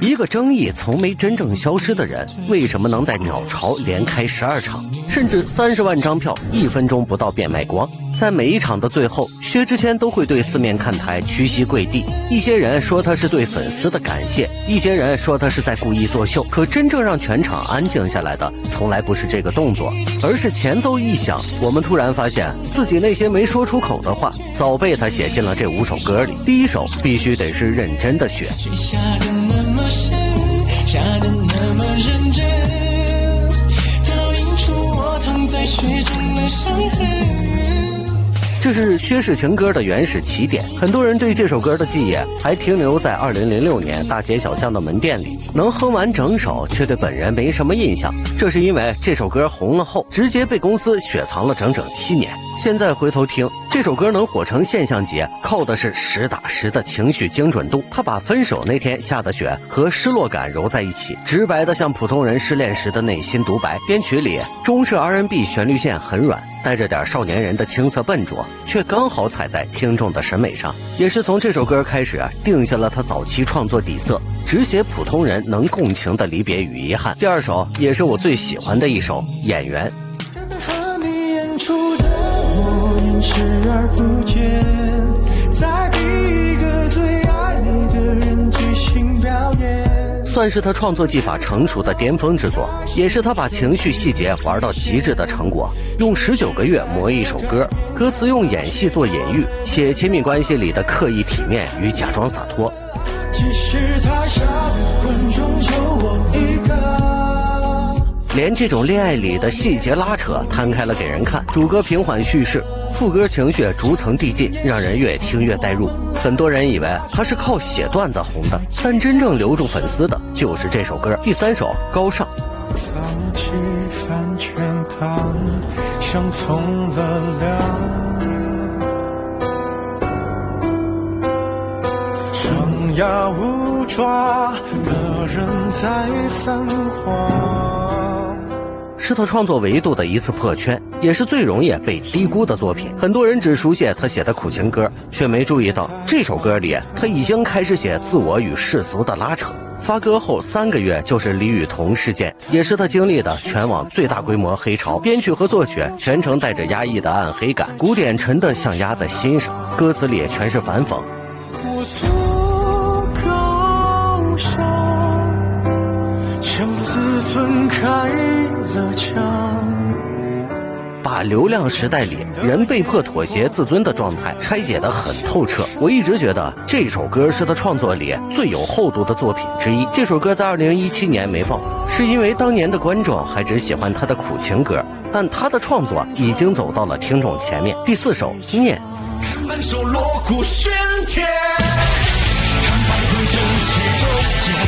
一个争议从没真正消失的人，为什么能在鸟巢连开12场，甚至30万张票1分钟不到便卖光？在每一场的最后，薛之谦都会对四面看台屈膝跪地。一些人说他是对粉丝的感谢，一些人说他是在故意作秀。可真正让全场安静下来的，从来不是这个动作，而是前奏一响，我们突然发现自己那些没说出口的话，早被他写进了这5首歌里。第一首必须得是认真的雪。下得那么认真，倒映出我躺在雪中的伤痕。这是薛氏情歌的原始起点，很多人对这首歌的记忆还停留在2006年大街小巷的门店里，能哼完整首却对本人没什么印象。这是因为这首歌红了后直接被公司雪藏了整整7年。现在回头听，这首歌能火成现象级，靠的是实打实的情绪精准度。他把分手那天下的雪和失落感揉在一起，直白的像普通人失恋时的内心独白。编曲里中式 R&B 旋律线很软，带着点少年人的青涩笨拙，却刚好踩在听众的审美上。也是从这首歌开始定下了他早期创作底色，只写普通人能共情的离别与遗憾。第二首也是我最喜欢的一首，演员。视而不见，在一个最爱你的人即兴表演，算是他创作技法成熟的巅峰之作，也是他把情绪细节玩到极致的成果。用19个月磨一首歌，歌词用演戏做隐喻，写亲密关系里的刻意体面与假装洒脱。即使台下的观众就我一个，连这种恋爱里的细节拉扯摊开了给人看。主歌平缓叙事，副歌情绪逐层递进，让人越听越带入。很多人以为他是靠写段子红的，但真正留住粉丝的就是这首歌。第3首高尚。放弃饭全糖，像从了凉，张牙舞爪的人在撒谎，是他创作维度的一次破圈，也是最容易被低估的作品。很多人只熟悉他写的苦情歌，却没注意到这首歌里他已经开始写自我与世俗的拉扯。发歌后3个月就是李雨桐事件，也是他经历的全网最大规模黑潮。编曲和作曲全程带着压抑的暗黑感，鼓点沉得像压在心上，歌词里全是反讽。我多高尚，向自尊开了枪，把流量时代里人被迫妥协自尊的状态拆解得很透彻。我一直觉得这首歌是他创作里最有厚度的作品之一。这首歌在2017年没爆，是因为当年的观众还只喜欢他的苦情歌，但他的创作已经走到了听众前面。第4首念。看满手锣鼓喧天，看百回正气都变，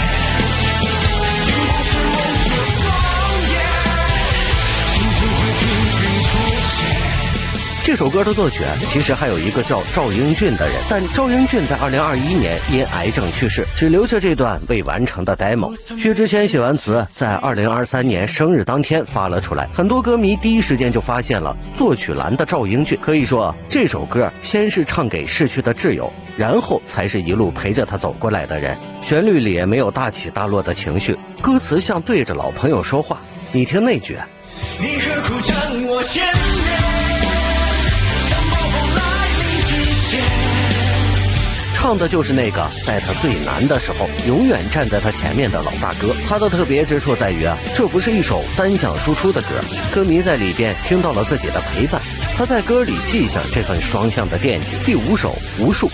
这首歌的作曲其实还有一个叫赵英俊的人，但赵英俊在2021年因癌症去世，只留下这段未完成的 demo。 薛之谦写完词在2023年生日当天发了出来，很多歌迷第一时间就发现了作曲栏的赵英俊。可以说这首歌先是唱给逝去的挚友，然后才是一路陪着他走过来的人。旋律里也没有大起大落的情绪，歌词像对着老朋友说话。你听那句，你何苦将我牵连，唱的就是那个在他最难的时候永远站在他前面的老大哥。他的特别之处在于这不是一首单向输出的歌，歌迷在里边听到了自己的陪伴，他在歌里记下这份双向的惦记。第5首无数。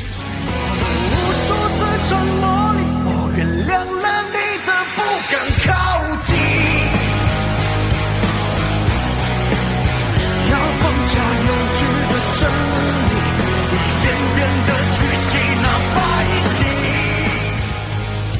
我原谅了你的不敢靠近，要放下幼稚的真理，一遍遍的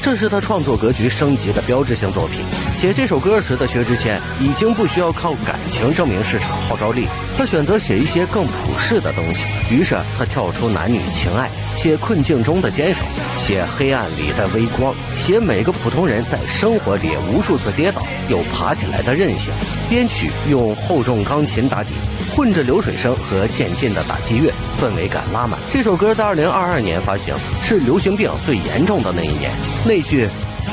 这是他创作格局升级的标志性作品。写这首歌时的薛之谦已经不需要靠感情证明市场号召力，他选择写一些更普世的东西。于是他跳出男女情爱，写困境中的坚守，写黑暗里的微光，写每个普通人在生活里无数次跌倒又爬起来的韧性。编曲用厚重钢琴打底，混着流水声和渐进的打击乐，氛围感拉满。这首歌在2022年发行，是流行病最严重的那一年。那句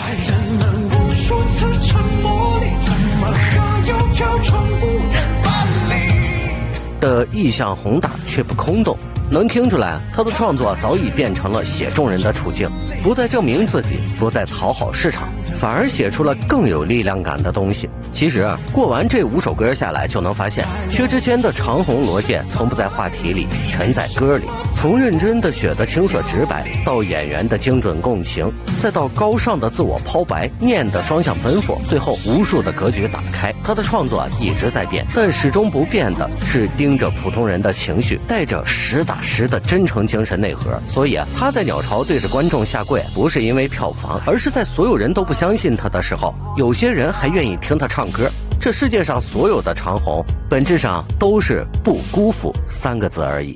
爱人们无数次沉默里，怎么还有条船不能搬离？的意象宏大却不空洞，能听出来他的创作早已变成了写众人的处境，不再证明自己，不再讨好市场，反而写出了更有力量感的东西。其实过完这5首歌下来，就能发现薛之谦的长虹逻辑从不在话题里，全在歌里。从认真的写的青涩直白，到演员的精准共情，再到高尚的自我抛白，念的双向奔赴，最后无数的格局打开。他的创作一直在变，但始终不变的是盯着普通人的情绪，带着实打实的真诚精神内核。所以他在鸟巢对着观众下跪，不是因为票房，而是在所有人都不相信他的时候，有些人还愿意听他唱歌。这世界上所有的长虹，本质上都是不辜负3个字而已。